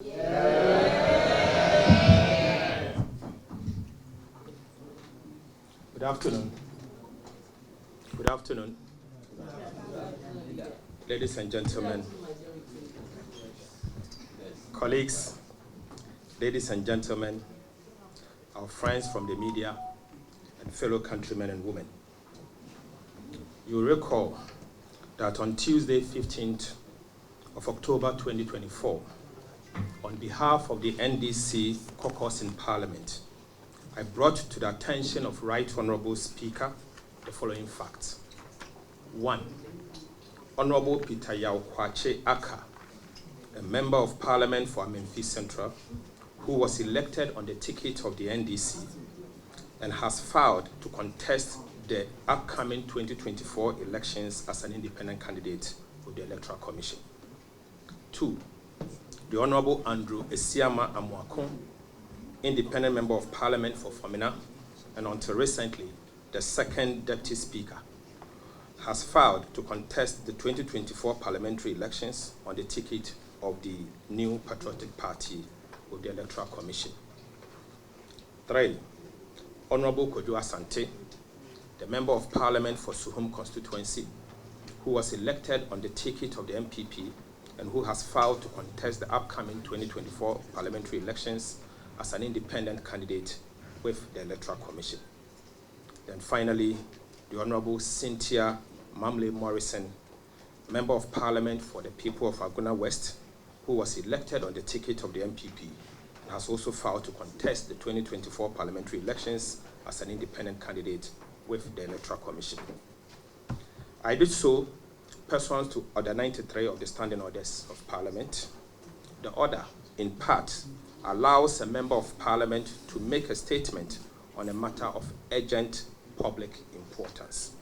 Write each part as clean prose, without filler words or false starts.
Good afternoon. Good afternoon. Ladies and gentlemen, colleagues, ladies and gentlemen, our friends from the media, and fellow countrymen and women. You will recall that on Tuesday, 15th of October 2024, on behalf of the NDC Caucus in Parliament, I brought to the attention of Right Honourable Speaker the following facts. 1. Honourable Peter Yaw-Kwakye Aka, a Member of Parliament for Amenfi Central, who was elected on the ticket of the NDC and has filed to contest the upcoming 2024 elections as an independent candidate with the Electoral Commission. 2. The Honourable Andrew Esiama Amoako, Independent Member of Parliament for Famina, and until recently, the second Deputy Speaker, has filed to contest the 2024 parliamentary elections on the ticket of the New Patriotic Party with the Electoral Commission. 3. Honourable Kojo Asante, the Member of Parliament for Suhum constituency, who was elected on the ticket of the MPP and who has filed to contest the upcoming 2024 parliamentary elections as an independent candidate with the Electoral Commission. Then finally, the Honourable Cynthia Mamle Morrison, Member of Parliament for the people of Aguna West, who was elected on the ticket of the MPP and has also filed to contest the 2024 parliamentary elections as an independent candidate with the Electoral Commission. I did so pursuant to Order 93 of the Standing Orders of Parliament. The order, in part, allows a Member of Parliament to make a statement on a matter of urgent public importance.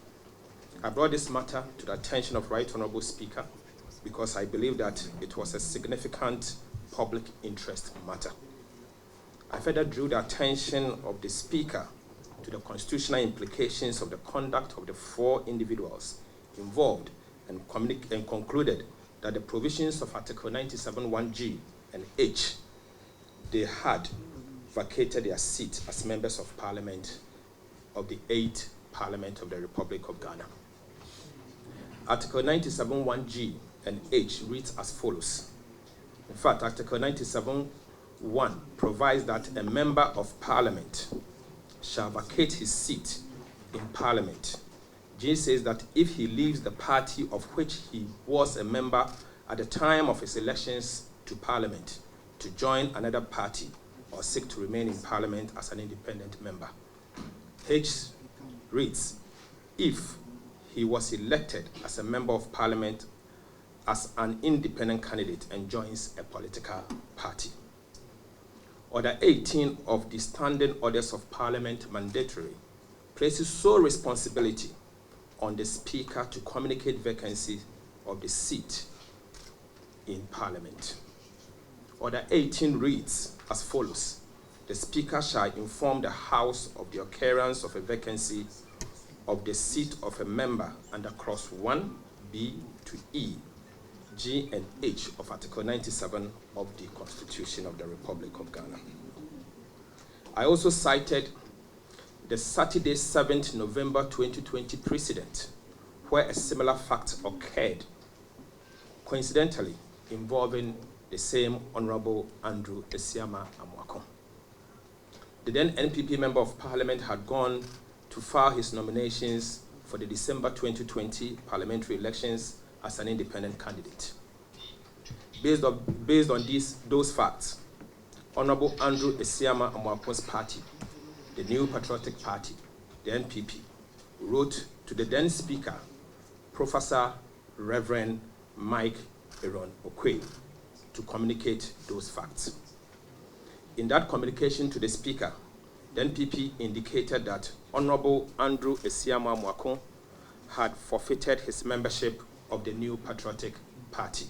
I brought this matter to the attention of Right Honourable Speaker because I believe that it was a significant public interest matter. I further drew the attention of the Speaker to the constitutional implications of the conduct of the 4 individuals involved and concluded that the provisions of Article 97(1)(g) and (h), they had vacated their seat as members of Parliament of the 8th Parliament of the Republic of Ghana. Article 97(1)(g) and (h) reads as follows. In fact, Article 97(1) provides that a Member of Parliament shall vacate his seat in Parliament. G says that if he leaves the party of which he was a member at the time of his elections to Parliament to join another party or seek to remain in Parliament as an independent member. H reads, if he was elected as a Member of Parliament as an independent candidate and joins a political party. Order 18 of the Standing Orders of Parliament mandatory places sole responsibility on the Speaker to communicate vacancy of the seat in Parliament. Order 18 reads as follows. The Speaker shall inform the House of the occurrence of a vacancy of the seat of a member under clause 1, B to E, G and H of Article 97 of the Constitution of the Republic of Ghana. I also cited the Saturday, 7th November 2020 precedent, where a similar fact occurred, coincidentally involving the same Honourable Andrew Esiama Amoako. The then NPP Member of Parliament had gone to file his nominations for the December 2020 parliamentary elections as an independent candidate. Based on those facts, Honourable Andrew Esiama Amoako's party, the New Patriotic Party, the NPP, wrote to the then Speaker, Professor Reverend Mike Aaron Okwe, to communicate those facts. In that communication to the Speaker, the NPP indicated that Honourable Andrew Esiama Amoako had forfeited his membership of the New Patriotic Party.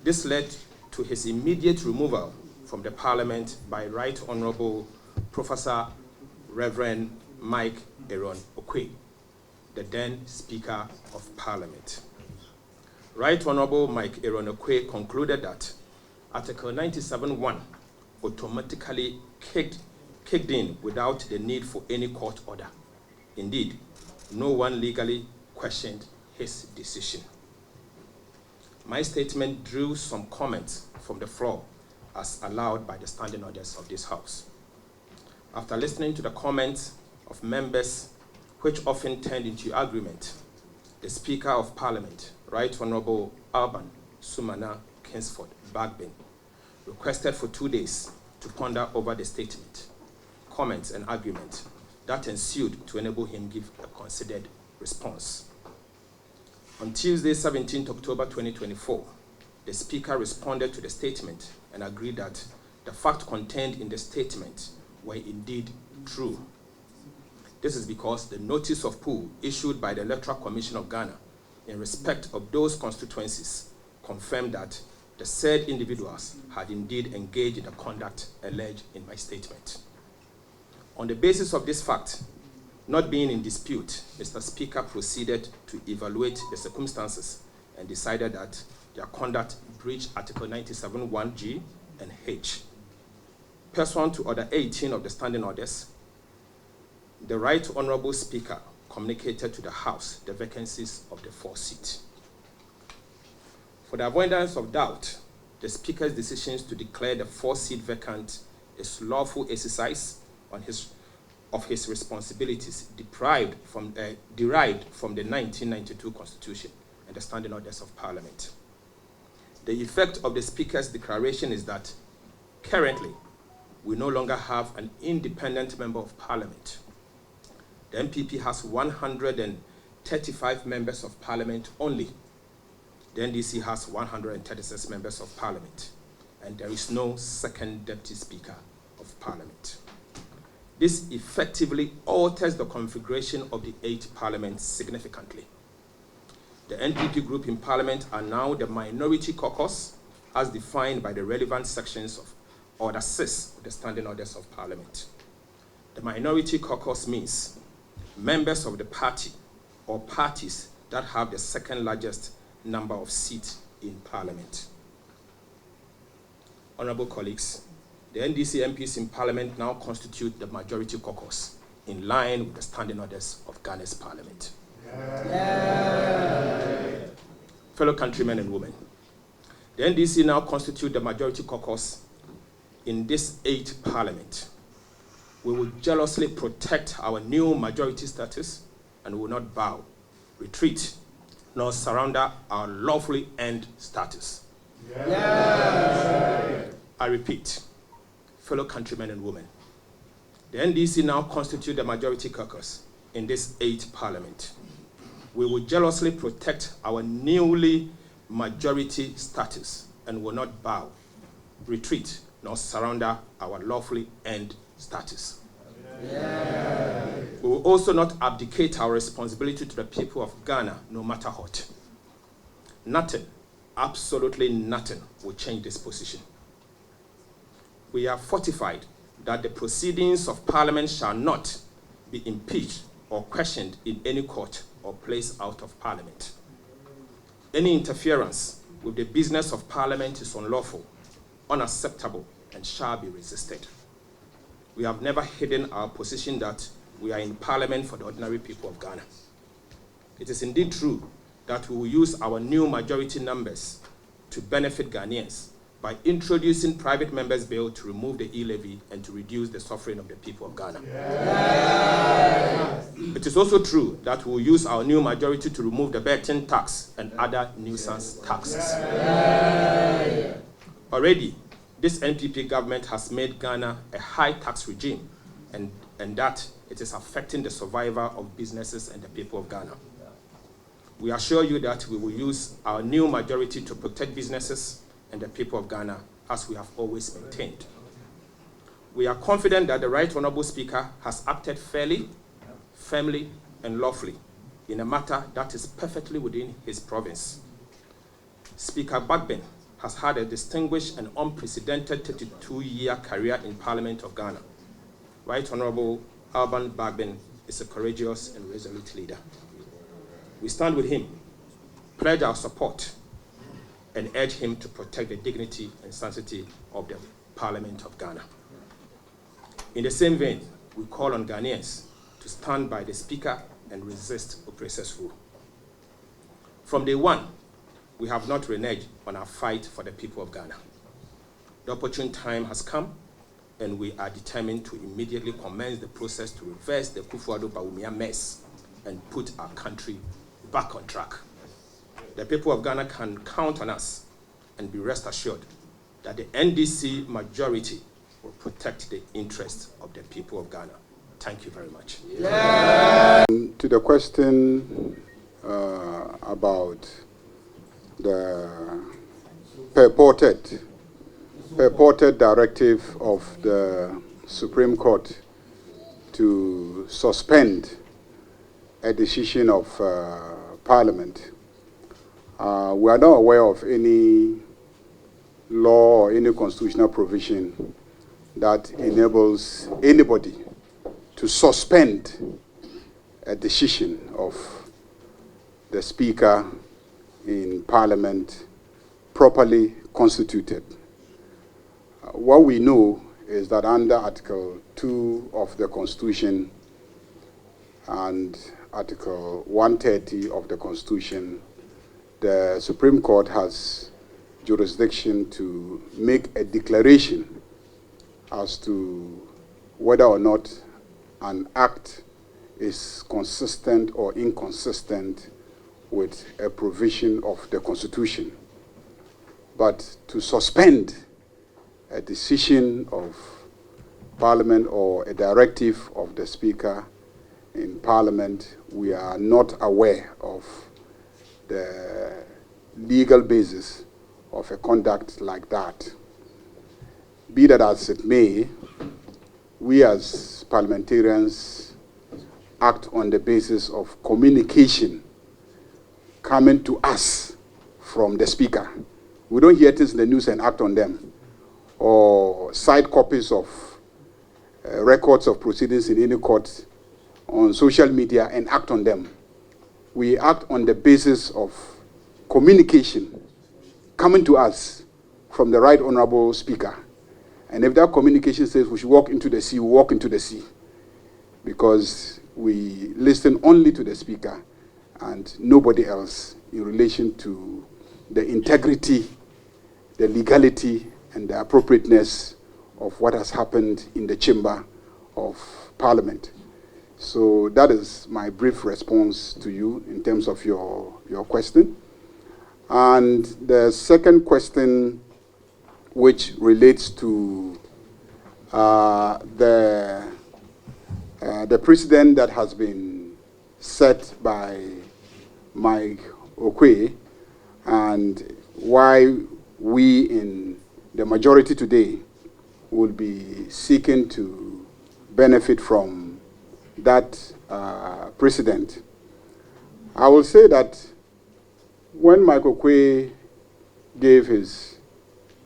This led to his immediate removal from the Parliament by Right Honourable Professor Reverend Mike Aaron Okwe, the then Speaker of Parliament. Right Honourable Mike Aaron Okwe concluded that Article 97(1) automatically kicked in without the need for any court order. Indeed, no one legally questioned his decision. My statement drew some comments from the floor as allowed by the standing orders of this House. After listening to the comments of members, which often turned into argument, the Speaker of Parliament, Right Honourable Alban Sumana Kingsford Bagbin, requested for 2 days to ponder over the statement, comments, and argument that ensued to enable him give a considered response. On Tuesday, 17th October 2024, the Speaker responded to the statement and agreed that the facts contained in the statement were indeed true. This is because the notice of pool issued by the Electoral Commission of Ghana in respect of those constituencies confirmed that the said individuals had indeed engaged in the conduct alleged in my statement. On the basis of this fact, not being in dispute, Mr. Speaker proceeded to evaluate the circumstances and decided that their conduct breached Article 97(1)(g) and (h). Pursuant to Order 18 of the Standing Orders, the Right Honourable Speaker communicated to the House the vacancies of the 4 seats. For the avoidance of doubt, the Speaker's decisions to declare the 4 seats vacant is lawful exercise of his responsibilities derived from the 1992 Constitution and the Standing Orders of Parliament. The effect of the Speaker's declaration is that currently we no longer have an independent member of Parliament. The NPP has 135 members of Parliament only. The NDC has 136 members of Parliament, and there is no second Deputy Speaker of Parliament. This effectively alters the configuration of the 8th Parliament significantly. The NPP group in Parliament are now the minority caucus as defined by the relevant sections of Order 6 of the Standing Orders of Parliament. The minority caucus means members of the party or parties that have the second largest number of seats in Parliament. Honourable colleagues, the NDC MPs in Parliament now constitute the majority caucus in line with the Standing Orders of Ghana's Parliament. Yeah. Fellow countrymen and women, the NDC now constitute the majority caucus in this 8th Parliament. We will jealously protect our new majority status and will not bow, retreat, nor surrender our lawfully earned status. Yeah. I repeat, fellow countrymen and women, the NDC now constitute the majority caucus in this 8th Parliament. We will jealously protect our newly majority status and will not bow, retreat, nor surrender our lawfully earned status. Yeah. We will also not abdicate our responsibility to the people of Ghana, no matter what. Nothing, absolutely nothing, will change this position. We are fortified that the proceedings of Parliament shall not be impeached or questioned in any court or placed out of Parliament. Any interference with the business of Parliament is unlawful, unacceptable, and shall be resisted. We have never hidden our position that we are in Parliament for the ordinary people of Ghana. It is indeed true that we will use our new majority numbers to benefit Ghanaians by introducing private members' bill to remove the e-levy and to reduce the suffering of the people of Ghana. Yes. It is also true that we will use our new majority to remove the betting tax and other nuisance taxes. Yes. Already, this NPP government has made Ghana a high tax regime, and that it is affecting the survival of businesses and the people of Ghana. We assure you that we will use our new majority to protect businesses and the people of Ghana, as we have always maintained. We are confident that the Right Honourable Speaker has acted fairly, firmly, and lawfully in a matter that is perfectly within his province. Speaker Bagbin has had a distinguished and unprecedented 32-year career in Parliament of Ghana. Right Honourable Alban Bagbin is a courageous and resolute leader. We stand with him, pledge our support, and urge him to protect the dignity and sanctity of the Parliament of Ghana. In the same vein, we call on Ghanaians to stand by the Speaker and resist oppressors' rule. From day one, we have not reneged on our fight for the people of Ghana. The opportune time has come, and we are determined to immediately commence the process to reverse the Kufuor-Bawumia mess and put our country back on track. The people of Ghana can count on us and be rest assured that the NDC majority will protect the interests of the people of Ghana. Thank you very much. Yeah. To the question about the purported directive of the Supreme Court to suspend a decision of Parliament. We are not aware of any law or any constitutional provision that enables anybody to suspend a decision of the Speaker in Parliament properly constituted. What we know is that under Article 2 of the Constitution and Article 130 of the Constitution, the Supreme Court has jurisdiction to make a declaration as to whether or not an act is consistent or inconsistent with a provision of the Constitution. But to suspend a decision of Parliament or a directive of the Speaker in Parliament, we are not aware of the legal basis of a conduct like that. Be that as it may, we as parliamentarians act on the basis of communication coming to us from the Speaker. We don't hear things in the news and act on them, or side copies of records of proceedings in any court on social media and act on them. We act on the basis of communication coming to us from the Right Honorable Speaker. And if that communication says we should walk into the sea, we walk into the sea, because we listen only to the Speaker and nobody else in relation to the integrity, the legality, and the appropriateness of what has happened in the chamber of Parliament. So that is my brief response to you in terms of your question. And the second question, which relates to the precedent that has been set by Mike Okwe, and why we in the majority today will be seeking to benefit from that precedent. I will say that when Mike Okwe gave his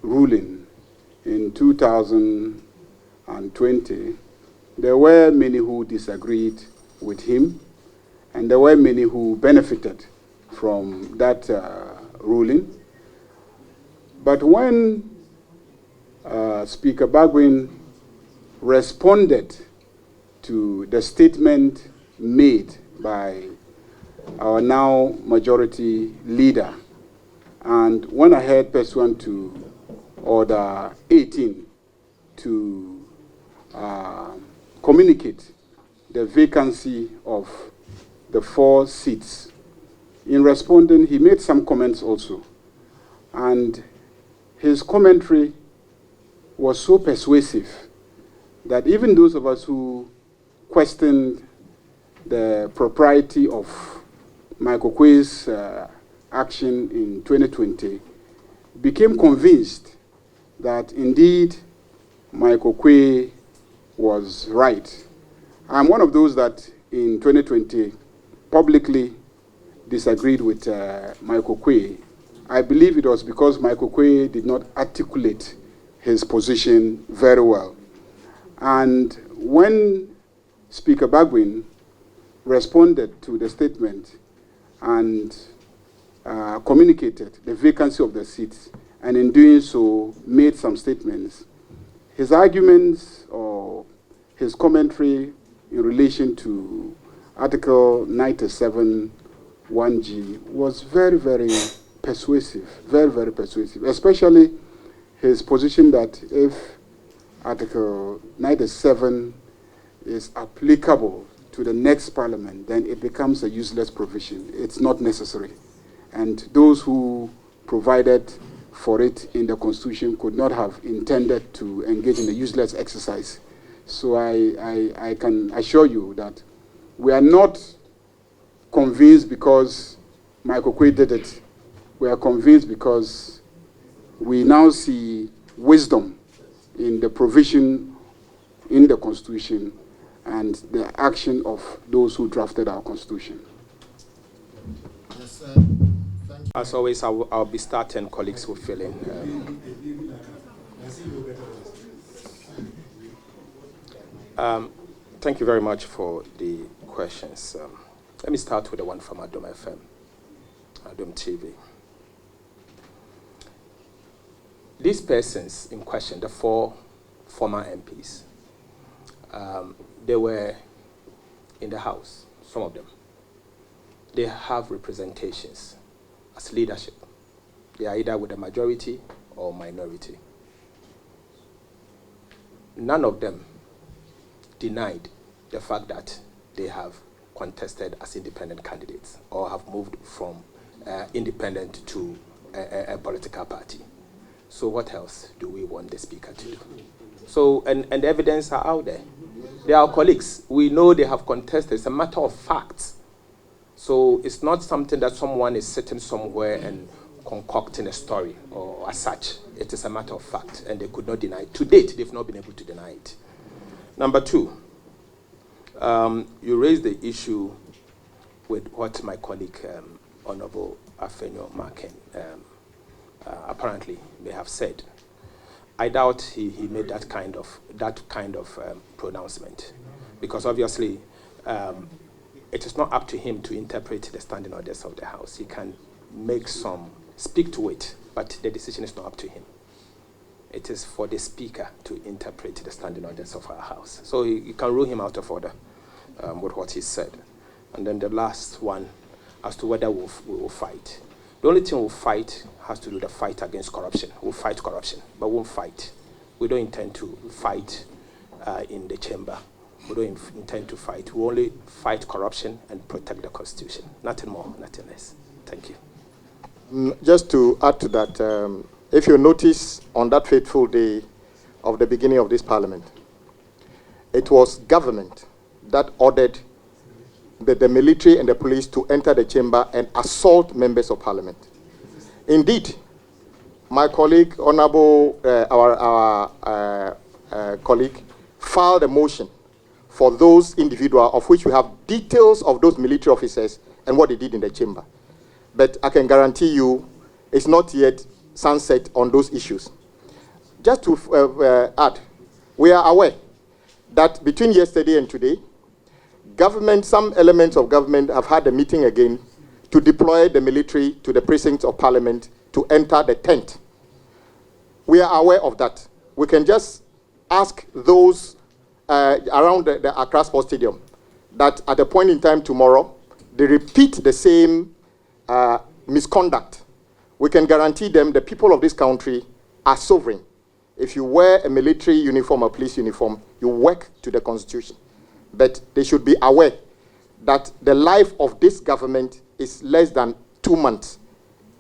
ruling in 2020, there were many who disagreed with him, and there were many who benefited from that ruling. But when Speaker Bagwin responded to the statement made by our now majority leader, and went ahead pursuant to Order 18 to communicate the vacancy of the 4 seats. In responding, he made some comments also, and his commentary was so persuasive that even those of us who questioned the propriety of Mike Okwe's action in 2020 became convinced that indeed Mike Okwe was right. I'm one of those that in 2020 publicly disagreed with Mike Okwe. I believe it was because Mike Okwe did not articulate his position very well. And when Speaker Bagwin responded to the statement and communicated the vacancy of the seats, and in doing so made some statements. His arguments or his commentary in relation to Article 97 1G was very, very persuasive, very, very persuasive, especially his position that if Article 97 is applicable to the next parliament, then it becomes a useless provision. It's not necessary. And those who provided for it in the Constitution could not have intended to engage in a useless exercise. So I can assure you that we are not convinced because Michael Quay did it. We are convinced because we now see wisdom in the provision in the Constitution and the action of those who drafted our Constitution. Yes, thank you. As always, I'll be starting, colleagues will fill in. Thank you very much for the questions. Let me start with the one from Adom FM, Adom TV. These persons in question, the 4 former MPs, they were in the House, some of them. They have representations as leadership. They are either with the majority or minority. None of them denied the fact that they have contested as independent candidates or have moved from independent to a political party. So what else do we want the speaker to do? So, and the evidence are out there. They are our colleagues. We know they have contested. It's a matter of fact. So it's not something that someone is sitting somewhere and concocting a story or as such. It is a matter of fact, and they could not deny it. To date, they've not been able to deny it. Number 2, you raised the issue with what my colleague, Honorable Afenyo Marken, apparently may have said. I doubt he made that kind of pronouncement, because obviously it is not up to him to interpret the standing orders of the House. He can speak to it, but the decision is not up to him. It is for the Speaker to interpret the standing orders of our House. So you can rule him out of order with what he said. And then the last one, as to whether we will fight. The only thing we'll fight has to do with the fight against corruption. We'll fight corruption, but we won't fight. We don't intend to fight in the chamber. We don't intend to fight. We only fight corruption and protect the Constitution. Nothing more, nothing less. Thank you. Just to add to that, if you notice on that fateful day of the beginning of this parliament, it was government that ordered the military and the police to enter the chamber and assault members of parliament. Indeed, my colleague, Honorable, our colleague, filed a motion for those individuals, of which we have details of those military officers and what they did in the chamber. But I can guarantee you it's not yet sunset on those issues. Just to add, we are aware that between yesterday and today, some elements of government have had a meeting again to deploy the military to the precincts of parliament to enter the tent. We are aware of that. We can just ask those around the Accra Sports Stadium that at a point in time tomorrow, they repeat the same misconduct. We can guarantee them the people of this country are sovereign. If you wear a military uniform or police uniform, you work to the Constitution. But they should be aware that the life of this government is less than 2 months.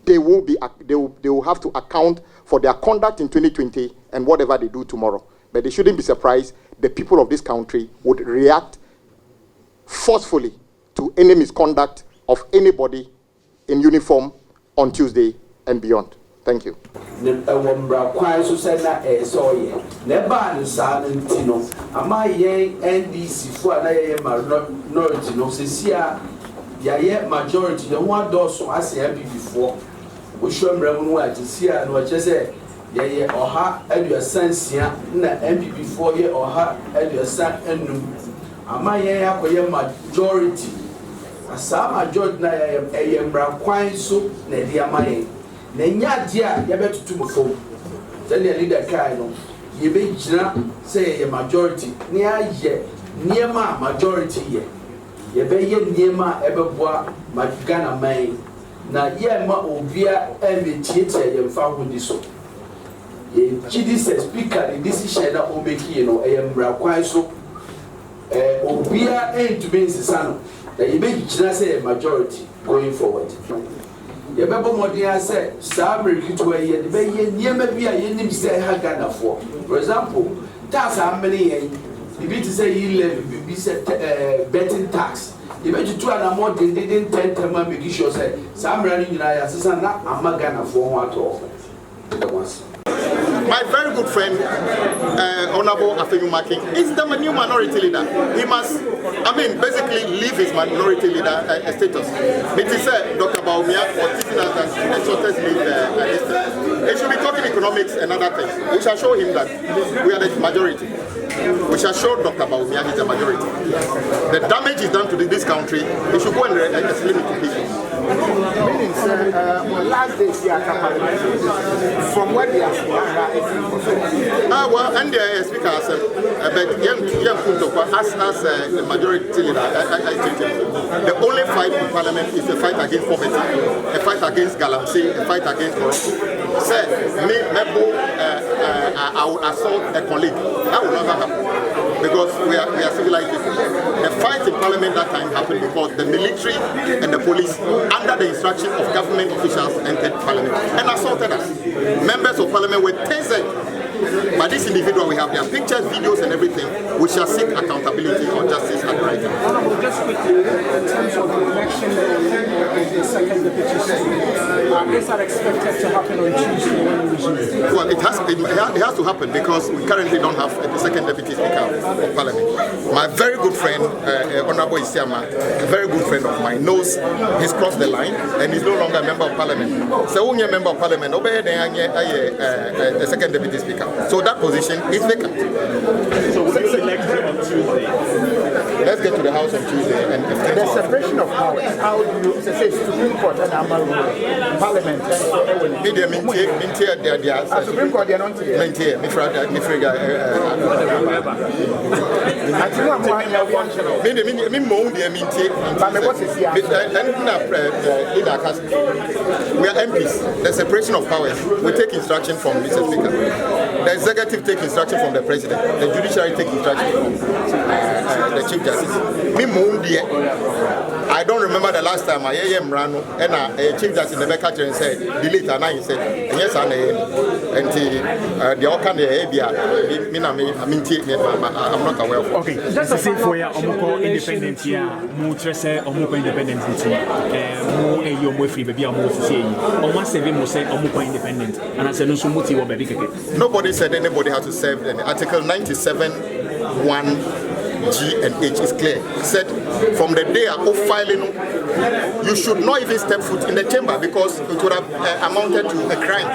They will have to account for their conduct in 2020 and whatever they do tomorrow. But they shouldn't be surprised the people of this country would react forcefully to any misconduct of anybody in uniform on Tuesday and beyond. Thank you. Majority, the one does so as MP before. We show them what to see and what you say. Yeah, or her, and your sense, yeah, MP before you or her, and your son, and am I majority? Some majority na mbra kwan so na de amaye. Na nya de a ye betutu mfom. Say the leader kai no. Ye be gina say ye majority. Ni aye niema majority ye. Ye be ye niema ebeboa Ghana man. Na ye ma obia e tietie ye mfa ho di so. Ye chidi say speaker the decision na o make you know e mbra kwan so obia e to be nsesa that you make say a majority going forward. You better more than say, Sabri Kitway, the bay, near be a yen say Hagana for. For example, that's how many you be to say you live, be said betting tax. You bet you 2 and more than they didn't 10 time make sure say, some running in Ayasana, I'm not gonna for what all. My very good friend, Honorable Afenumaki, is the new minority leader. He must, basically leave his minority leader status. It is Dr. Baumia or teaching us the shortest leave. He should be talking economics and other things. We shall show him that we are the majority. We shall show Dr. Baumia is the majority. The damage is done to this country. He should go and explain it to people. Meaning, sir, last day, from where they are, well, and the speaker said, but young Kuntokwa, as the majority leader, the only fight in Parliament is a fight against poverty, a fight against galamsey, a fight against corruption. Sir, I will assault a colleague. That will never happen. Because we are civilized people. The fight in Parliament that time happened because the military and the police, under the instruction of government officials, entered Parliament and assaulted us. Members of Parliament were tasered. But this individual, we have their pictures, videos, and everything. We shall seek accountability or justice at the right time. Just quickly, in terms of the election of the second deputy speaker, these are expected to happen on Tuesday when we resume. Well, it has to happen because we currently don't have a second deputy speaker of Parliament. My very good friend, Honorable Isiama, a very good friend of mine, knows he's crossed the line and he's no longer a member of Parliament. So when you're a member of Parliament, obey the second deputy speaker. So that position is vacant. So we'll be elected on Tuesday. Let's get to the House on Tuesday and the separation of powers. How do you say Supreme Court and Parliament? Media Supreme Court, they're not here. We are MPs. The separation of powers. We take instruction from Mr. Speaker. The executive take instruction from the president. The judiciary take instruction from the chief justice. I don't remember the last time I am Rano and a chief justice never catch and said delete and I said yes and the Okan I'm not aware of. Okay, just to say for your independence here, Mutrese or Mupa independence, more free baby, almost say, or one seven will say Omupa independent, and I said no Sumuti or baby. Nobody said anybody has to serve them. Article 97(1) G and H is clear. It said from the day of filing, you should not even step foot in the chamber because it would have amounted to a crime.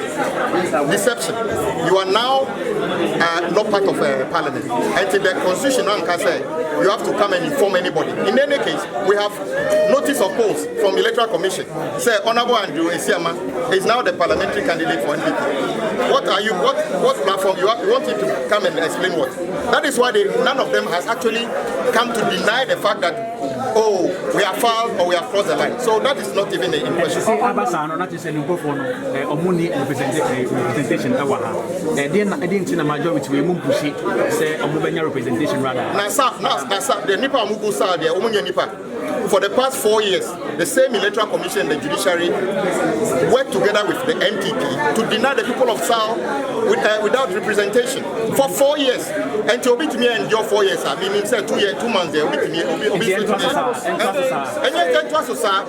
Deception. You are now not part of Parliament. Until the Constitution you have to come and inform anybody. In any case, we have notice of polls from the Electoral Commission. Say, Honorable Andrew Esiama is now the parliamentary candidate for NDP. What are you? What platform you want him to come and explain what? That is why none of them has actually come to deny the fact that we are fouled or we have crossed the line. So that is not even in question. Representation. The majority we say representation rather. For the past 4 years, the same Electoral Commission and the judiciary worked together with the MPP to deny the people of South without representation for 4 years. And to obey me and your 4 years, I mean, 2 months there,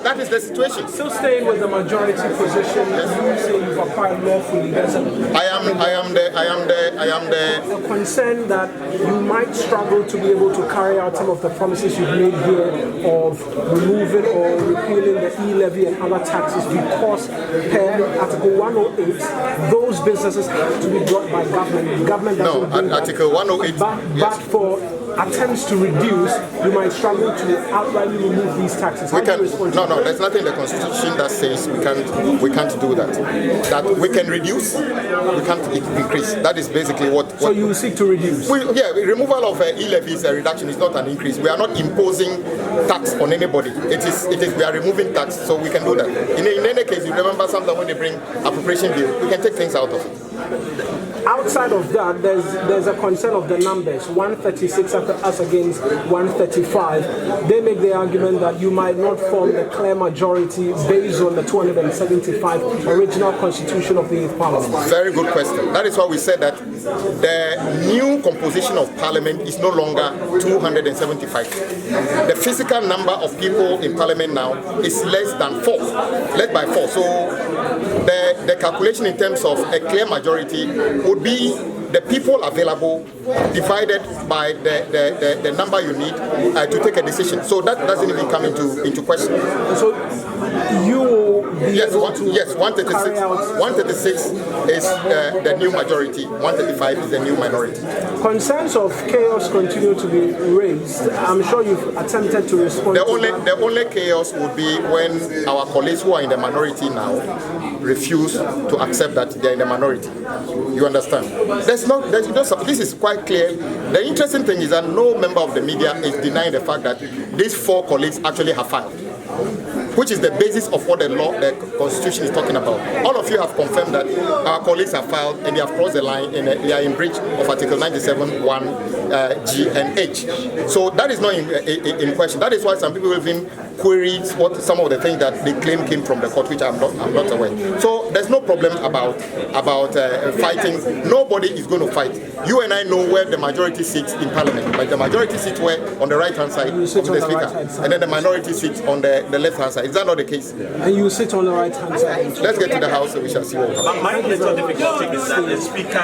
that is the situation. Still staying with the majority position, you say you've acquired lawfully. I am the concern that you might struggle to be able to carry out some of the promises you've made here of removing or repealing the e-levy and other taxes because per Article 108, those businesses have to be brought by government. The government doesn't Article 108. But for attempts to reduce, you might struggle to outrightly remove these taxes. No, there's nothing in the Constitution that says we can't do that. That we can reduce, we can't increase. That is basically what so you will seek to reduce? Removal of e-levies, a reduction is not an increase. We are not imposing tax on anybody. It is we are removing tax, so we can do that. In any case, you remember sometimes when they bring appropriation bill, we can take things out of it. Outside of that, there's a concern of the numbers, 136 as against 135. They make the argument that you might not form the clear majority based on the 275 original constitution of the 8th Parliament. Very good question. That is why we said that the new composition of Parliament is no longer 275. The physical number of people in Parliament now is less by 4. So the calculation in terms of a clear majority would be the people available divided by the number you need to take a decision. So that doesn't even come into question. So you yes, 136 is the new majority, 135 is the new minority. Concerns of chaos continue to be raised. I'm sure you've attempted to respond the only chaos would be when our colleagues who are in the minority now refuse to accept that they're in the minority. You understand? This is quite clear. The interesting thing is that no member of the media is denying the fact that these 4 colleagues actually have filed, which is the basis of what the Constitution is talking about. All of you have confirmed that our colleagues have filed and they have crossed the line and they are in breach of Article 97, 1, G and H. So that is not in question. That is why some people even query what some of the things that they claim came from the court, which I'm not aware. So there's no problem about fighting. Nobody is going to fight. You and I know where the majority sits in Parliament. Like the majority sits where on the right-hand side of the Speaker, and then the minority sits on the left-hand side. Is that not the case? And you sit on the right-hand side. Let's get to the House and we shall see what will happen. My little difficulty is that the Speaker